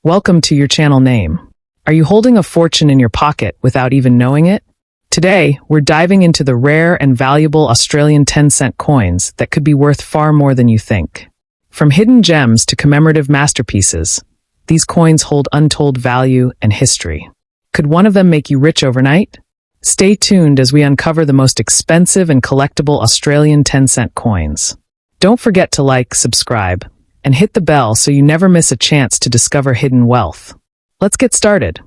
Welcome to your channel name. Are you holding a fortune in your pocket without even knowing it? Today, we're diving into the rare and valuable Australian 10-cent coins that could be worth far more than you think. From hidden gems to commemorative masterpieces, these coins hold untold value and history. Could one of them make you rich overnight? Stay tuned as we uncover the most expensive and collectible Australian 10-cent coins. Don't forget to like, subscribe, and hit the bell so you never miss a chance to discover hidden wealth. Let's get started.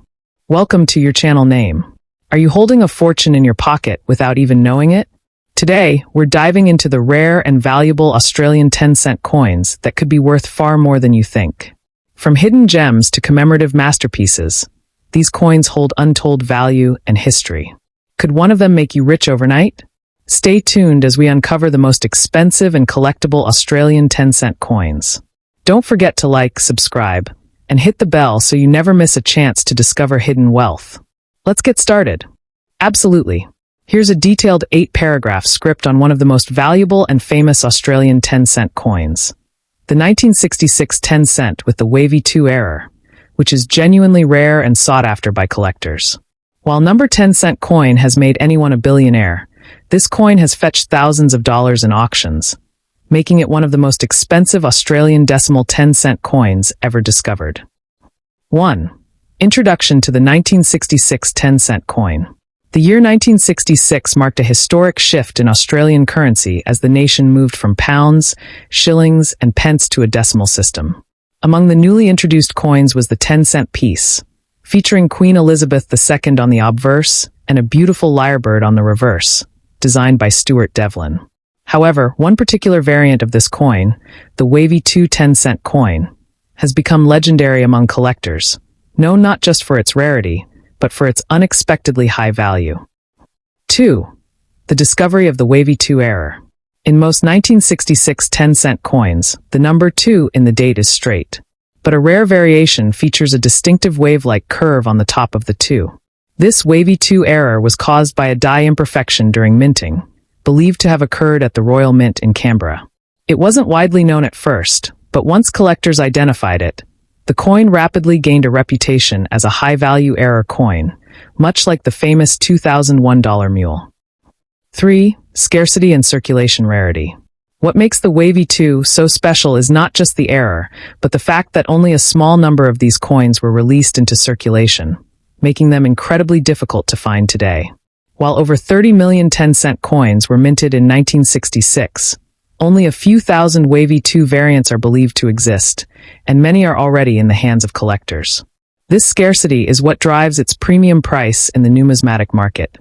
Welcome to your channel name. Are you holding a fortune in your pocket without even knowing it? Today, we're diving into the rare and valuable Australian 10-cent coins that could be worth far more than you think. From hidden gems to commemorative masterpieces, these coins hold untold value and history. Could one of them make you rich overnight? Stay tuned as we uncover the most expensive and collectible Australian 10-cent coins. Don't forget to like, subscribe, and hit the bell so you never miss a chance to discover hidden wealth. Let's get started. Absolutely. Here's a detailed 8-paragraph script on one of the most valuable and famous Australian 10-cent coins. The 1966 10-cent with the wavy 2 error, which is genuinely rare and sought after by collectors. While number 10-cent coin has made anyone a billionaire, this coin has fetched thousands of dollars in auctions, making it one of the most expensive Australian decimal 10-cent coins ever discovered. 1. Introduction to the 1966 10-cent coin. The year 1966 marked a historic shift in Australian currency as the nation moved from pounds, shillings, and pence to a decimal system. Among the newly introduced coins was the 10-cent piece, featuring Queen Elizabeth II on the obverse and a beautiful lyrebird on the reverse, designed by Stuart Devlin. However, one particular variant of this coin, the wavy 2 10-cent coin, has become legendary among collectors, known not just for its rarity, but for its unexpectedly high value. 2. The discovery of the wavy 2 error. In most 1966 10-cent coins, the number 2 in the date is straight, but a rare variation features a distinctive wave-like curve on the top of the 2. This wavy 2 error was caused by a die imperfection during minting, believed to have occurred at the Royal Mint in Canberra. It wasn't widely known at first, but once collectors identified it, the coin rapidly gained a reputation as a high-value error coin, much like the famous $2001 mule. 3. Scarcity and circulation rarity. What makes the wavy 2 so special is not just the error, but the fact that only a small number of these coins were released into circulation, making them incredibly difficult to find today. While over 30 million 10-cent coins were minted in 1966, only a few thousand wavy 2 variants are believed to exist, and many are already in the hands of collectors. This scarcity is what drives its premium price in the numismatic market.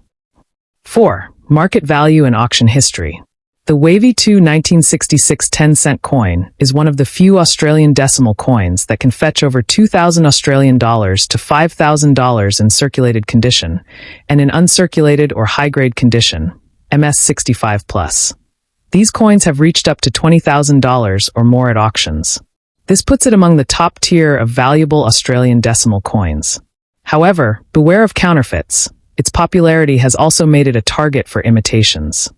4. Market value and auction history. The wavy 2 1966 10-cent coin is one of the few Australian decimal coins that can fetch over $2,000 to $5,000 in circulated condition, and in uncirculated or high-grade condition, MS 65+. These coins have reached up to $20,000 or more at auctions. This puts it among the top tier of valuable Australian decimal coins. However, beware of counterfeits. Its popularity has also made it a target for imitations.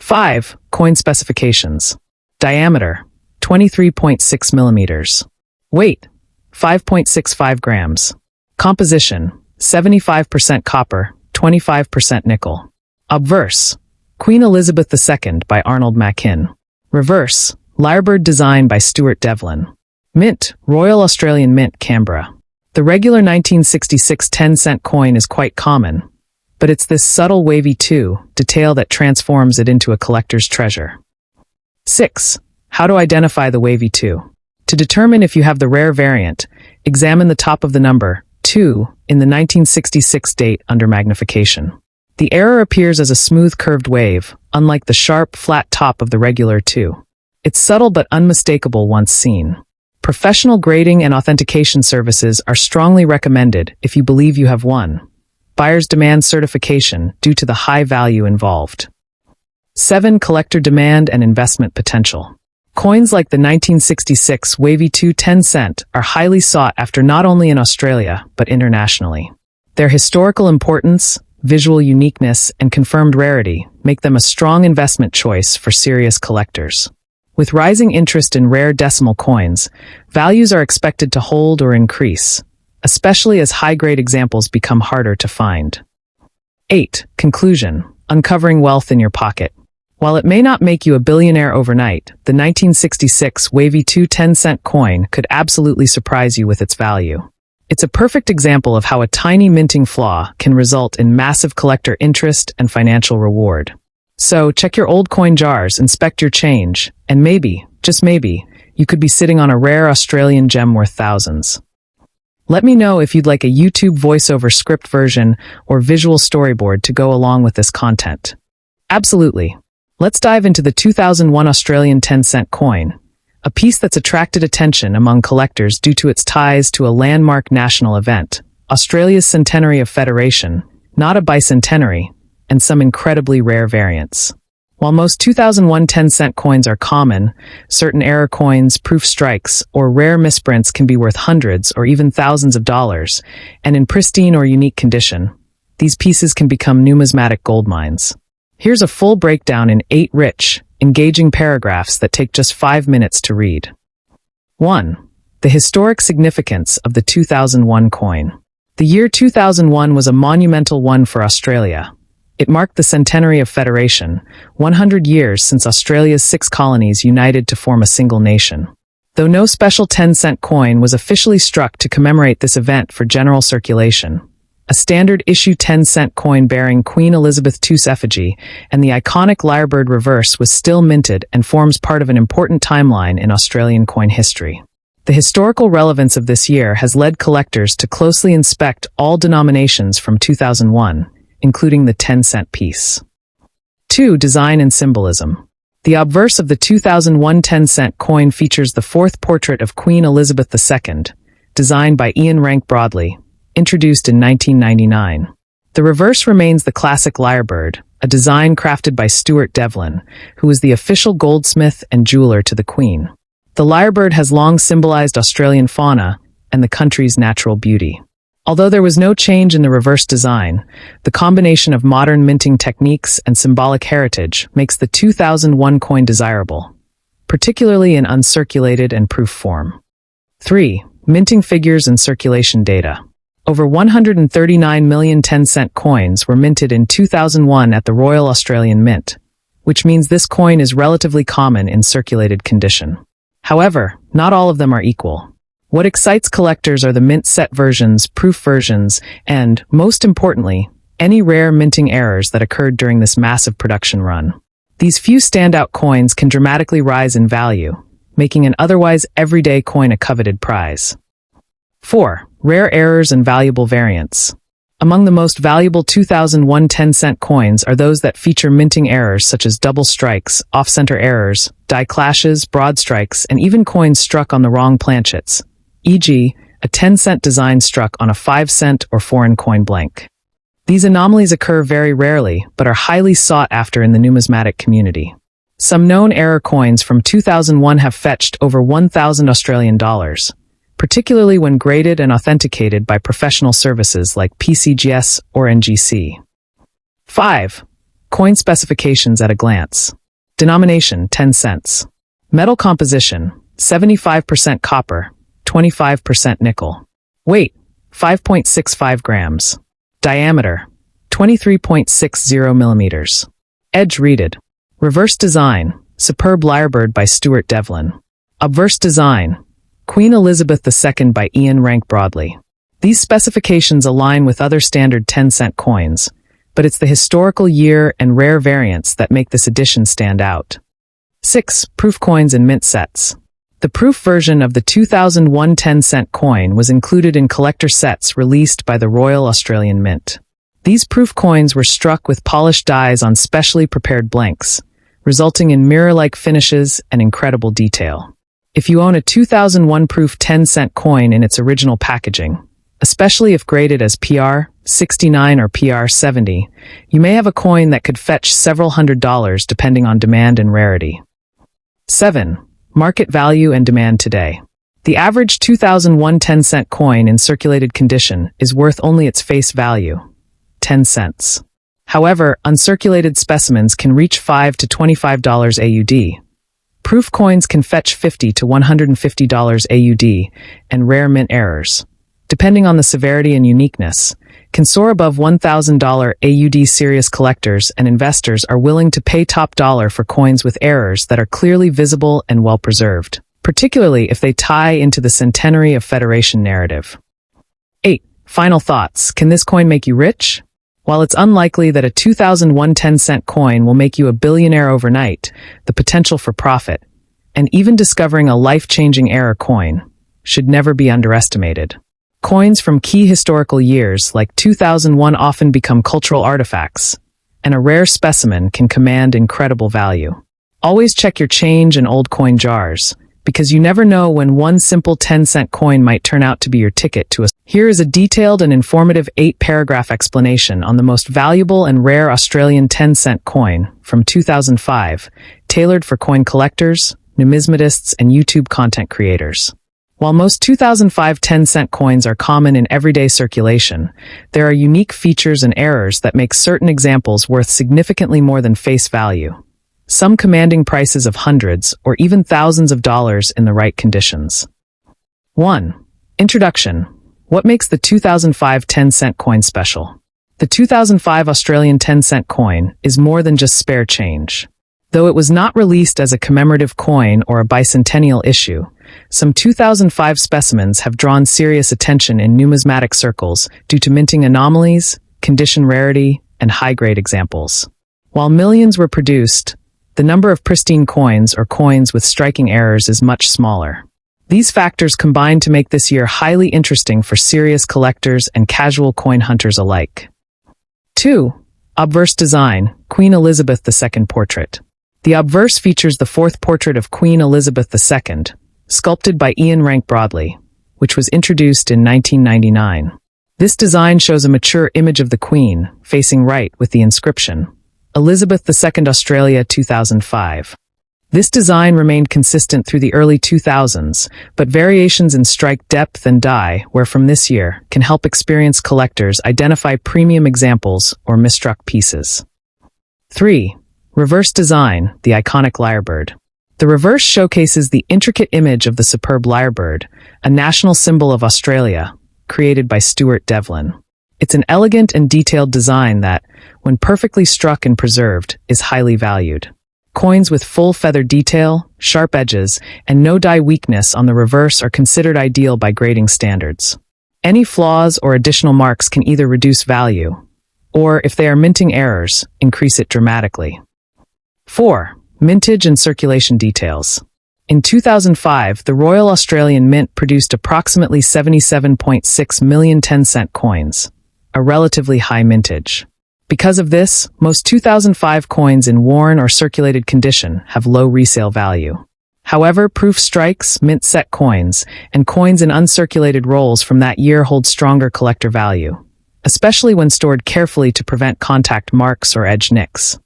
5. Coin specifications. Diameter, 23.6 millimeters. Weight, 5.65 grams. Composition, 75% copper, 25% nickel. Obverse, Queen Elizabeth II by Arnold Mackin. Reverse, lyrebird design by Stuart Devlin. Mint, Royal Australian Mint, Canberra. The regular 1966 10-cent coin is quite common, but it's this subtle wavy 2 detail that transforms it into a collector's treasure. 6. How to identify the wavy 2. To determine if you have the rare variant, examine the top of the number 2 in the 1966 date under magnification. The error appears as a smooth curved wave, unlike the sharp, flat top of the regular 2. It's subtle but unmistakable once seen. Professional grading and authentication services are strongly recommended if you believe you have one. Buyers demand certification due to the high value involved. 7. Collector demand and investment potential. Coins like the 1966 wavy 2 10-cent are highly sought after not only in Australia, but internationally. Their historical importance, visual uniqueness, and confirmed rarity make them a strong investment choice for serious collectors. With rising interest in rare decimal coins, values are expected to hold or increase, especially as high-grade examples become harder to find. 8. Conclusion: uncovering wealth in your pocket. While it may not make you a billionaire overnight, the 1966 wavy 10-cent coin could absolutely surprise you with its value. It's a perfect example of how a tiny minting flaw can result in massive collector interest and financial reward. So, check your old coin jars, inspect your change, and maybe, just maybe, you could be sitting on a rare Australian gem worth thousands. Let me know if you'd like a YouTube voiceover script version or visual storyboard to go along with this content. Absolutely. Let's dive into the 2001 Australian 10-cent coin, a piece that's attracted attention among collectors due to its ties to a landmark national event, Australia's centenary of federation, not a bicentenary, and some incredibly rare variants. While most 2001 10-cent coins are common, certain error coins, proof strikes, or rare misprints can be worth hundreds or even thousands of dollars, and in pristine or unique condition, these pieces can become numismatic gold mines. Here's a full breakdown in 8 rich, engaging paragraphs that take just 5 minutes to read. 1. The historic significance of the 2001 coin. The year 2001 was a monumental one for Australia. It marked the centenary of federation, 100 years since Australia's 6 colonies united to form a single nation. Though no special 10-cent coin was officially struck to commemorate this event for general circulation, a standard issue 10-cent coin bearing Queen Elizabeth II's effigy and the iconic lyrebird reverse was still minted and forms part of an important timeline in Australian coin history. The historical relevance of this year has led collectors to closely inspect all denominations from 2001, including the 10-cent piece. 2. Design and symbolism. The obverse of the 2001 10-cent coin features the 4th portrait of Queen Elizabeth II, designed by Ian Rank Broadley, introduced in 1999. The reverse remains the classic lyrebird, a design crafted by Stuart Devlin, who was the official goldsmith and jeweler to the Queen. The lyrebird has long symbolized Australian fauna and the country's natural beauty. Although there was no change in the reverse design, the combination of modern minting techniques and symbolic heritage makes the 2001 coin desirable, particularly in uncirculated and proof form. 3. Minting figures and circulation data. Over 139 million 10-cent coins were minted in 2001 at the Royal Australian Mint, which means this coin is relatively common in circulated condition. However, not all of them are equal. What excites collectors are the mint set versions, proof versions, and, most importantly, any rare minting errors that occurred during this massive production run. These few standout coins can dramatically rise in value, making an otherwise everyday coin a coveted prize. 4. Rare errors and valuable variants. Among the most valuable 2001 10-cent coins are those that feature minting errors such as double strikes, off-center errors, die clashes, broad strikes, and even coins struck on the wrong planchets, e.g., a 10-cent design struck on a 5-cent or foreign coin blank. These anomalies occur very rarely, but are highly sought after in the numismatic community. Some known error coins from 2001 have fetched over 1,000 Australian dollars, particularly when graded and authenticated by professional services like PCGS or NGC. 5. Coin specifications at a glance. Denomination, 10 cents. Metal composition, 75% copper, 25% nickel. Weight, 5.65 grams. Diameter, 23.60 millimeters. Edge reeded. Reverse design, superb lyrebird by Stuart Devlin. Obverse design, Queen Elizabeth II by Ian Rank Broadley. These specifications align with other standard 10-cent coins, but it's the historical year and rare variants that make this edition stand out. 6. Proof coins and mint sets. The proof version of the 2001 10-cent coin was included in collector sets released by the Royal Australian Mint. These proof coins were struck with polished dies on specially prepared blanks, resulting in mirror-like finishes and incredible detail. If you own a 2001 proof 10-cent coin in its original packaging, especially if graded as PR 69 or PR 70, you may have a coin that could fetch several $100s depending on demand and rarity. 7. Market value and demand today. The average 2001 10-cent coin in circulated condition is worth only its face value, 10 cents. However, uncirculated specimens can reach $5 to $25 AUD, Proof coins can fetch $50 to $150 AUD, and rare mint errors, depending on the severity and uniqueness, can soar above $1,000 AUD. Serious collectors and investors are willing to pay top dollar for coins with errors that are clearly visible and well-preserved, particularly if they tie into the centenary of Federation narrative. 8. Final thoughts. Can this coin make you rich? While it's unlikely that a 2001 10-cent coin will make you a billionaire overnight, the potential for profit, and even discovering a life-changing error coin, should never be underestimated. Coins from key historical years like 2001 often become cultural artifacts, and a rare specimen can command incredible value. Always check your change and old coin jars, because you never know when one simple 10-cent coin might turn out to be your ticket to a... Here is a detailed and informative 8-paragraph explanation on the most valuable and rare Australian 10-cent coin from 2005, tailored for coin collectors, numismatists, and YouTube content creators. While most 2005 10-cent coins are common in everyday circulation, there are unique features and errors that make certain examples worth significantly more than face value, some commanding prices of hundreds or even thousands of dollars in the right conditions. 1. Introduction. What makes the 2005 10-cent coin special? The 2005 Australian 10-cent coin is more than just spare change. Though it was not released as a commemorative coin or a bicentennial issue, some 2005 specimens have drawn serious attention in numismatic circles due to minting anomalies, condition rarity, and high-grade examples. While millions were produced, the number of pristine coins or coins with striking errors is much smaller. These factors combine to make this year highly interesting for serious collectors and casual coin hunters alike. 2. Obverse design, Queen Elizabeth II portrait. The obverse features the fourth portrait of Queen Elizabeth II, sculpted by Ian Rank Broadley, which was introduced in 1999. This design shows a mature image of the Queen, facing right with the inscription, Elizabeth II Australia 2005. This design remained consistent through the early 2000s, but variations in strike depth and die, where from this year, can help experienced collectors identify premium examples or misstruck pieces. 3. Reverse design, the iconic lyrebird. The reverse showcases the intricate image of the superb lyrebird, a national symbol of Australia, created by Stuart Devlin. It's an elegant and detailed design that, when perfectly struck and preserved, is highly valued. Coins with full feather detail, sharp edges, and no die weakness on the reverse are considered ideal by grading standards. Any flaws or additional marks can either reduce value, or, if they are minting errors, increase it dramatically. 4. Mintage and circulation details. In 2005, the Royal Australian Mint produced approximately 77.6 million 10-cent coins, a relatively high mintage. Because of this, most 2005 coins in worn or circulated condition have low resale value. However, proof strikes, mint set coins, and coins in uncirculated rolls from that year hold stronger collector value, especially when stored carefully to prevent contact marks or edge nicks.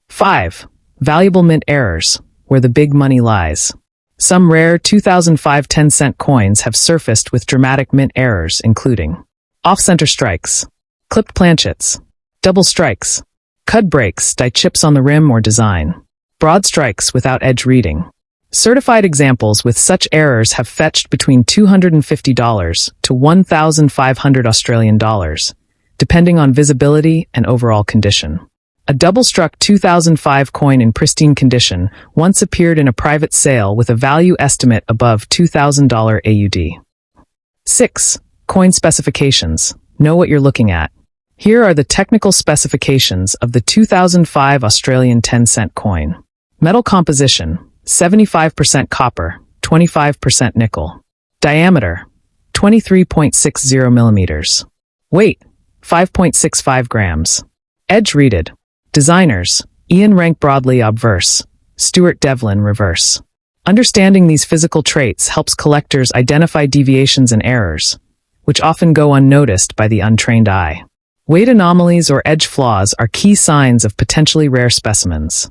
5. Valuable mint errors, where the big money lies. Some rare 2005 10-cent coins have surfaced with dramatic mint errors, including off-center strikes, clipped planchets, double strikes, cud breaks, die chips on the rim or design, broad strikes without edge reading. Certified examples with such errors have fetched between $250 to $1,500 Australian dollars, depending on visibility and overall condition. A double-struck 2005 coin in pristine condition once appeared in a private sale with a value estimate above $2,000 AUD. 6. Coin specifications. Know what you're looking at. Here are the technical specifications of the 2005 Australian 10-cent coin. Metal composition, 75% copper, 25% nickel. Diameter, 23.60 millimeters. Weight, 5.65 grams. Edge reeded. Designers, Ian Rank Broadley obverse, Stuart Devlin reverse. Understanding these physical traits helps collectors identify deviations and errors, which often go unnoticed by the untrained eye. Weight anomalies or edge flaws are key signs of potentially rare specimens.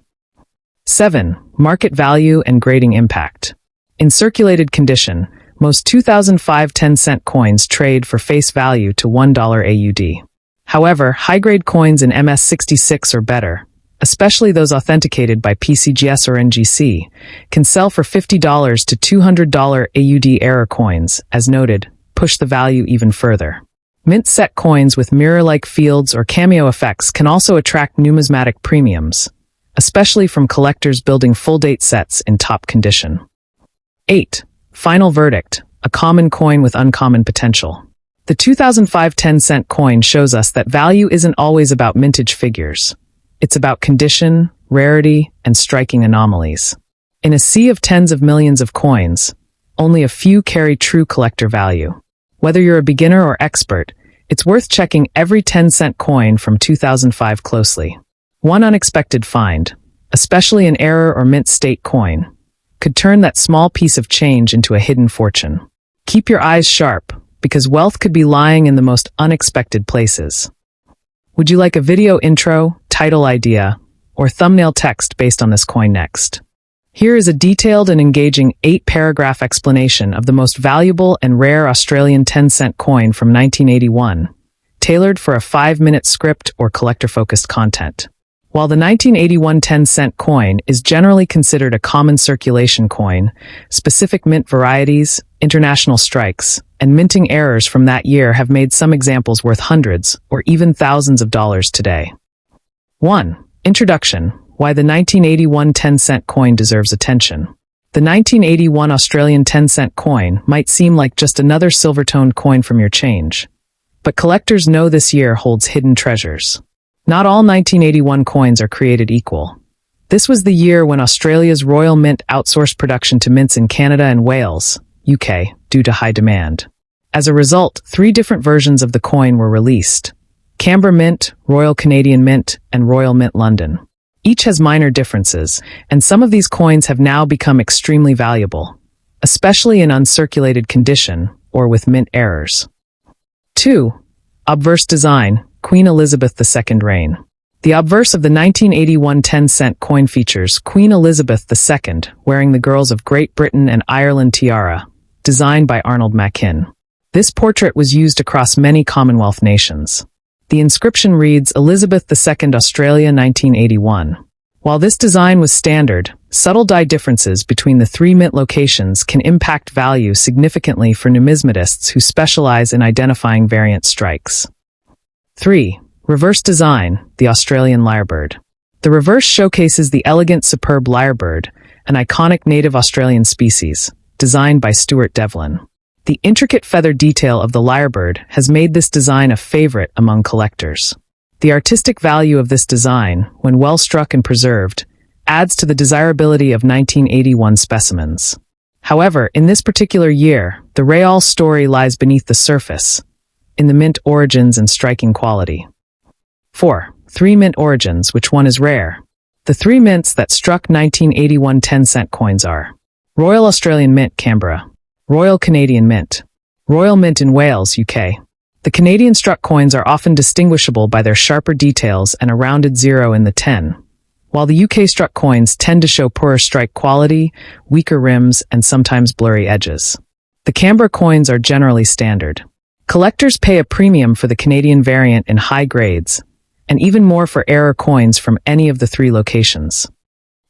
7. Market value and grading impact. In circulated condition, most 2005 10-cent coins trade for face value to $1 AUD. However, high-grade coins in MS66 or better, especially those authenticated by PCGS or NGC, can sell for $50 to $200 AUD error coins, as noted, push the value even further. Mint set coins with mirror-like fields or cameo effects can also attract numismatic premiums, especially from collectors building full-date sets in top condition. 8. Final verdict, a common coin with uncommon potential. The 2005 10-cent coin shows us that value isn't always about mintage figures. It's about condition, rarity, and striking anomalies. In a sea of tens of millions of coins, only a few carry true collector value. Whether you're a beginner or expert, it's worth checking every 10-cent coin from 2005 closely. One unexpected find, especially an error or mint state coin, could turn that small piece of change into a hidden fortune. Keep your eyes sharp, because wealth could be lying in the most unexpected places. Would you like a video intro, title idea, or thumbnail text based on this coin next? Here is a detailed and engaging 8-paragraph explanation of the most valuable and rare Australian 10-cent coin from 1981, tailored for a 5-minute script or collector-focused content. While the 1981 10-cent coin is generally considered a common circulation coin, specific mint varieties, international strikes, and minting errors from that year have made some examples worth hundreds or even thousands of dollars today. 1. Introduction. Why the 1981 10-cent coin deserves attention. The 1981 Australian 10-cent coin might seem like just another silver-toned coin from your change, but collectors know this year holds hidden treasures. Not all 1981 coins are created equal. This was the year when Australia's Royal Mint outsourced production to mints in Canada and Wales, UK, due to high demand. As a result, 3 different versions of the coin were released: Canberra Mint, Royal Canadian Mint, and Royal Mint London. Each has minor differences, and some of these coins have now become extremely valuable, especially in uncirculated condition or with mint errors. 2. Obverse design, Queen Elizabeth II reign. The obverse of the 1981 10-cent coin features Queen Elizabeth II wearing the Girls of Great Britain and Ireland tiara, designed by Arnold Machin. This portrait was used across many Commonwealth nations. The inscription reads Elizabeth II Australia 1981. While this design was standard, subtle die differences between the 3 mint locations can impact value significantly for numismatists who specialize in identifying variant strikes. 3. Reverse design, the Australian lyrebird. The reverse showcases the elegant superb lyrebird, an iconic native Australian species, designed by Stuart Devlin. The intricate feather detail of the lyrebird has made this design a favorite among collectors. The artistic value of this design, when well struck and preserved, adds to the desirability of 1981 specimens. However, in this particular year, the real story lies beneath the surface, in the mint origins and striking quality. 4. 3 mint origins, which one is rare? The 3 mints that struck 1981 10-cent coins are Royal Australian Mint, Canberra; Royal Canadian Mint; Royal Mint in Wales, UK. The Canadian struck coins are often distinguishable by their sharper details and a rounded 0 in the 10, while the UK struck coins tend to show poorer strike quality, weaker rims, and sometimes blurry edges. The Canberra coins are generally standard. Collectors pay a premium for the Canadian variant in high grades, and even more for error coins from any of the 3 locations.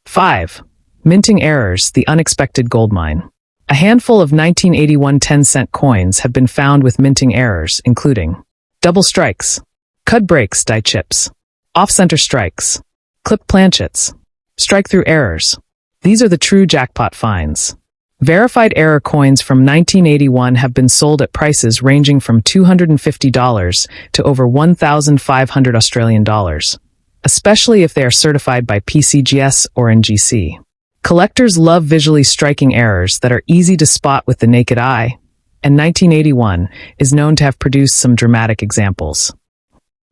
5. Minting errors, the unexpected goldmine. A handful of 1981 10-cent coins have been found with minting errors, including double strikes, cud breaks die chips, off-center strikes, clipped planchets, strike-through errors. These are the true jackpot finds. Verified error coins from 1981 have been sold at prices ranging from $250 to over 1,500 Australian dollars, especially if they are certified by PCGS or NGC. Collectors love visually striking errors that are easy to spot with the naked eye, and 1981 is known to have produced some dramatic examples.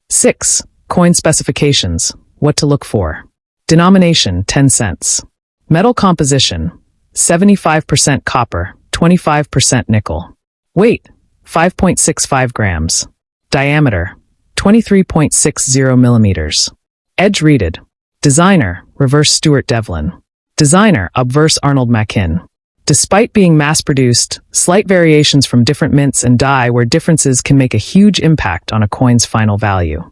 6. Coin specifications, what to look for. Denomination, 10 cents. Metal composition, 75% copper, 25% nickel. Weight, 5.65 grams. Diameter, 23.60 millimeters. Edge reeded. Designer, reverse Stuart Devlin. Designer, obverse Arnold Machin. Despite being mass-produced, slight variations from different mints and die where differences can make a huge impact on a coin's final value.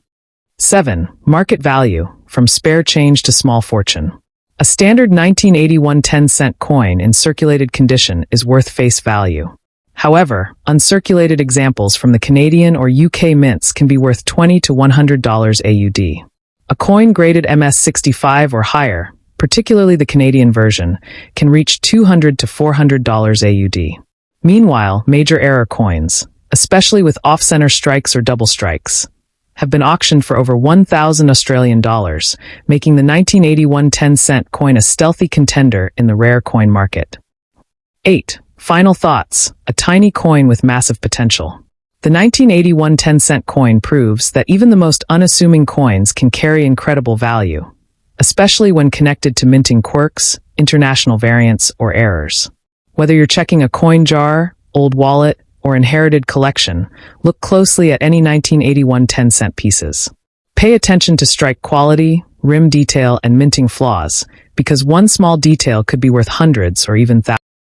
7. Market value, from spare change to small fortune. A standard 1981 10-cent coin in circulated condition is worth face value. However, uncirculated examples from the Canadian or UK mints can be worth $20 to $100 AUD. A coin graded MS65 or higher, particularly the Canadian version, can reach $200 to $400 AUD. Meanwhile, major error coins, especially with off-center strikes or double strikes, have been auctioned for over 1,000 Australian dollars, making the 1981 10-cent coin a stealthy contender in the rare coin market. 8. Final thoughts, a tiny coin with massive potential. The 1981 10-cent coin proves that even the most unassuming coins can carry incredible value, especially when connected to minting quirks, international variants, or errors. Whether you're checking a coin jar, old wallet, or inherited collection, look closely at any 1981 10-cent pieces. Pay attention to strike quality, rim detail, and minting flaws, because one small detail could be worth hundreds or even thousands.